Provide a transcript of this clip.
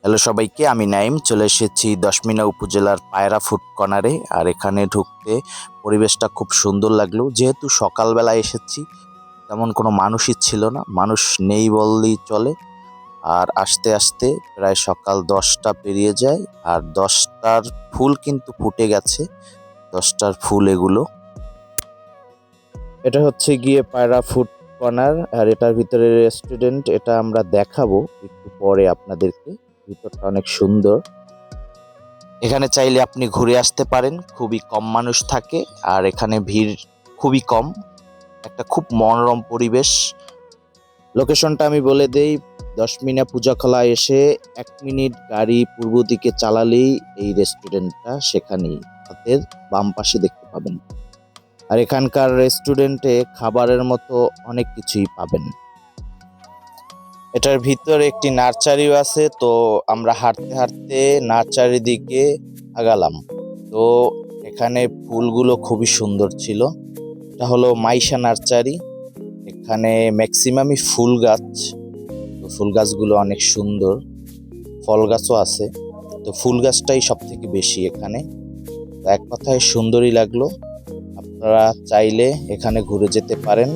Hello সবাইকে, আমি নাইম চলে এসেছি দশমিনা উপজেলার পায়রা ফুড কর্নারে। আর এখানে ঢুকতে পরিবেশটা খুব সুন্দর লাগলো। যেহেতু সকালবেলা এসেছি, তেমন কোনো মানুষই ছিল না, মানুষ নেই বললেই চলে। আর আস্তে আস্তে প্রায় সকাল 10টা পেরিয়ে যায়, আর 10টার ফুল কিন্তু ফুটে গেছে। 10টার ফুল এগুলো। এটা হচ্ছে গিয়ে পায়রা ফুড কর্নার, আর এটার ভিতরে রেস্টুরেন্ট। এটা আমরা দেখাবো একটু পরে আপনাদেরকে। ভিতরটা অনেক সুন্দর। এখানে চাইলে আপনি ঘুরে আসতে পারেন। খুবই কম মানুষ থাকে, আর এখানে ভিড় খুবই কম। একটা খুব মনোরম পরিবেশ। লোকেশনটা আমি বলে দেই, দশমিনা পূজাখোলা এসে 1 মিনিট গাড়ি পূর্ব দিকে চালালেই এই রেস্টুরেন্টটা সেখানেই, হাতের বাম পাশে দেখতে পাবেন। আর এখানকার রেস্টুরেন্টে খাবারের মতো অনেক কিছুই পাবেন। এটার ভিতরে একটি নার্সারিও আছে, তো আমরা হাঁটতে হাঁটতে নার্সারির দিকে আগালাম। তো এখানে ফুলগুলো খুবই সুন্দর ছিল। এটা হলো মাইশা নার্সারি। এখানে ম্যাক্সিমামই ফুল গাছ। তো ফুল গাছগুলো অনেক সুন্দর, ফল গাছও আছে। তো ফুল গাছটাই সব থেকে বেশি এখানে। তো এক কথায় সুন্দরই লাগলো। আপনারা চাইলে এখানে ঘুরে যেতে পারেন।